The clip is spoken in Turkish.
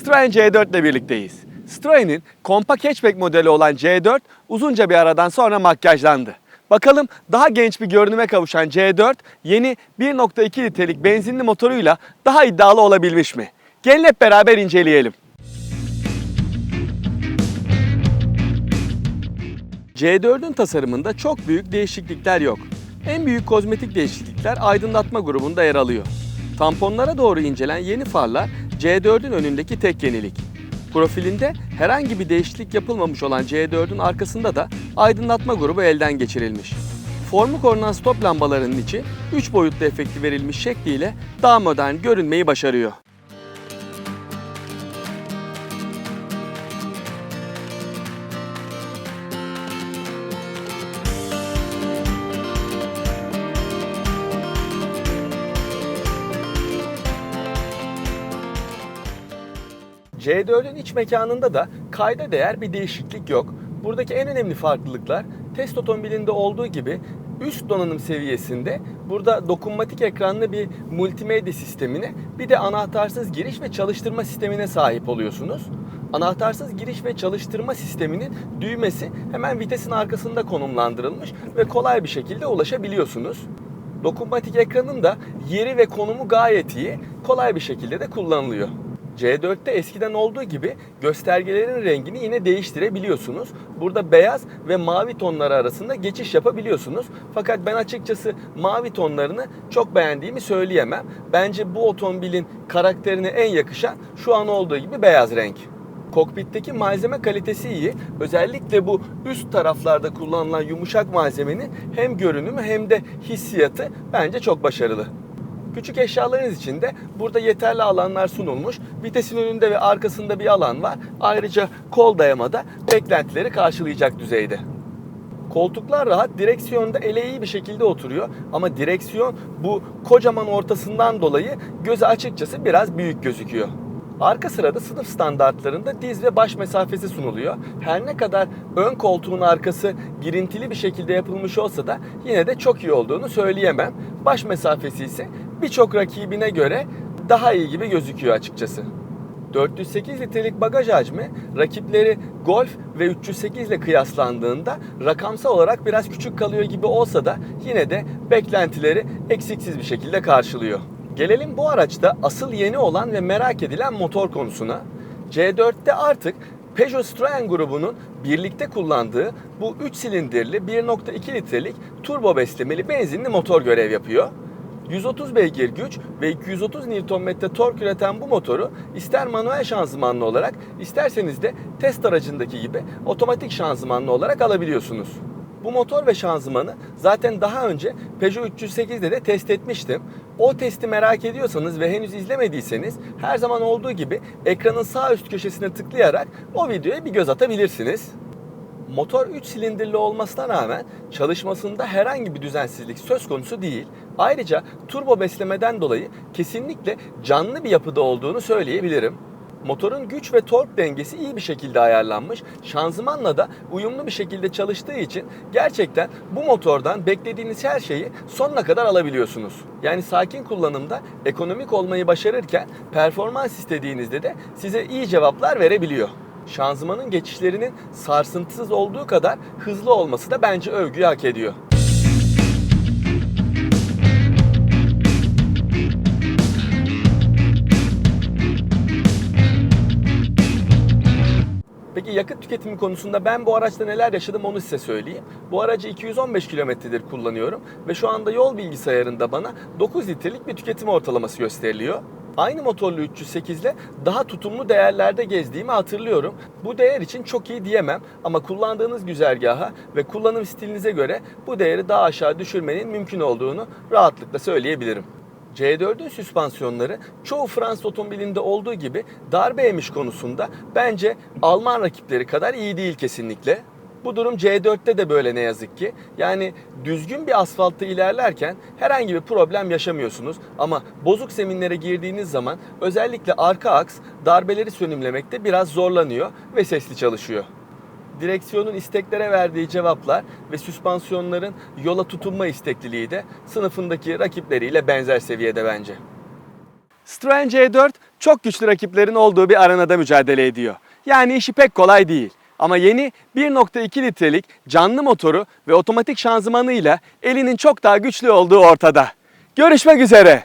Citroen C4 ile birlikteyiz. Citroen'in kompakt hatchback modeli olan C4 uzunca bir aradan sonra makyajlandı. Bakalım daha genç bir görünüme kavuşan C4 yeni 1.2 litrelik benzinli motoruyla daha iddialı olabilmiş mi? Gelin hep beraber inceleyelim. C4'ün tasarımında çok büyük değişiklikler yok. En büyük kozmetik değişiklikler aydınlatma grubunda yer alıyor. Tamponlara doğru incelen yeni farlar C4'ün önündeki tek yenilik. Profilinde herhangi bir değişiklik yapılmamış olan C4'ün arkasında da aydınlatma grubu elden geçirilmiş. Formu korunan stop lambalarının içi 3 boyutlu efekti verilmiş şekliyle daha modern görünmeyi başarıyor. C4'ün iç mekanında da kayda değer bir değişiklik yok. Buradaki en önemli farklılıklar test otomobilinde olduğu gibi üst donanım seviyesinde burada dokunmatik ekranlı bir multimedya sistemine bir de anahtarsız giriş ve çalıştırma sistemine sahip oluyorsunuz. Anahtarsız giriş ve çalıştırma sisteminin düğmesi hemen vitesin arkasında konumlandırılmış ve kolay bir şekilde ulaşabiliyorsunuz. Dokunmatik ekranın da yeri ve konumu gayet iyi, kolay bir şekilde de kullanılıyor. C4'te eskiden olduğu gibi göstergelerin rengini yine değiştirebiliyorsunuz. Burada beyaz ve mavi tonları arasında geçiş yapabiliyorsunuz. Fakat ben açıkçası mavi tonlarını çok beğendiğimi söyleyemem. Bence bu otomobilin karakterine en yakışan şu an olduğu gibi beyaz renk. Kokpitteki malzeme kalitesi iyi. Özellikle bu üst taraflarda kullanılan yumuşak malzemenin hem görünümü hem de hissiyatı bence çok başarılı. Küçük eşyalarınız için de burada yeterli alanlar sunulmuş. Vitesin önünde ve arkasında bir alan var. Ayrıca kol dayamada beklentileri karşılayacak düzeyde. Koltuklar rahat, direksiyonda ele iyi bir şekilde oturuyor. Ama direksiyon bu kocaman ortasından dolayı göze açıkçası biraz büyük gözüküyor. Arka sırada sınıf standartlarında diz ve baş mesafesi sunuluyor. Her ne kadar ön koltuğun arkası girintili bir şekilde yapılmış olsa da yine de çok iyi olduğunu söyleyemem. Baş mesafesi ise birçok rakibine göre daha iyi gibi gözüküyor açıkçası. 408 litrelik bagaj hacmi rakipleri Golf ve 308 ile kıyaslandığında rakamsal olarak biraz küçük kalıyor gibi olsa da yine de beklentileri eksiksiz bir şekilde karşılıyor. Gelelim bu araçta asıl yeni olan ve merak edilen motor konusuna. C4'te artık Peugeot Citroen grubunun birlikte kullandığı bu 3 silindirli 1.2 litrelik turbo beslemeli benzinli motor görev yapıyor. 130 beygir güç ve 230 Nm tork üreten bu motoru ister manuel şanzımanlı olarak isterseniz de test aracındaki gibi otomatik şanzımanlı olarak alabiliyorsunuz. Bu motor ve şanzımanı zaten daha önce Peugeot 308'de de test etmiştim. O testi merak ediyorsanız ve henüz izlemediyseniz her zaman olduğu gibi ekranın sağ üst köşesine tıklayarak o videoya bir göz atabilirsiniz. Motor 3 silindirli olmasına rağmen çalışmasında herhangi bir düzensizlik söz konusu değil. Ayrıca turbo beslemeden dolayı kesinlikle canlı bir yapıda olduğunu söyleyebilirim. Motorun güç ve tork dengesi iyi bir şekilde ayarlanmış. Şanzımanla da uyumlu bir şekilde çalıştığı için gerçekten bu motordan beklediğiniz her şeyi sonuna kadar alabiliyorsunuz. Yani sakin kullanımda ekonomik olmayı başarırken performans istediğinizde de size iyi cevaplar verebiliyor. Şanzımanın geçişlerinin sarsıntısız olduğu kadar hızlı olması da bence övgüyü hak ediyor. Peki yakıt tüketimi konusunda ben bu araçta neler yaşadım onu size söyleyeyim. Bu aracı 215 kilometredir kullanıyorum ve şu anda yol bilgisayarında bana 9 litrelik bir tüketim ortalaması gösteriliyor. Aynı motorlu 308 ile daha tutumlu değerlerde gezdiğimi hatırlıyorum. Bu değer için çok iyi diyemem ama kullandığınız güzergaha ve kullanım stilinize göre bu değeri daha aşağı düşürmenin mümkün olduğunu rahatlıkla söyleyebilirim. C4'ün süspansiyonları çoğu Fransız otomobilinde olduğu gibi darbe emiş konusunda bence Alman rakipleri kadar iyi değil kesinlikle. Bu durum C4'te de böyle ne yazık ki. Yani düzgün bir asfaltta ilerlerken herhangi bir problem yaşamıyorsunuz. Ama bozuk zeminlere girdiğiniz zaman özellikle arka aks darbeleri sönümlemekte biraz zorlanıyor ve sesli çalışıyor. Direksiyonun isteklere verdiği cevaplar ve süspansiyonların yola tutunma istekliliği de sınıfındaki rakipleriyle benzer seviyede bence. Citroen C4 çok güçlü rakiplerin olduğu bir arenada mücadele ediyor. Yani işi pek kolay değil. Ama yeni 1.2 litrelik canlı motoru ve otomatik şanzımanıyla elinin çok daha güçlü olduğu ortada. Görüşmek üzere.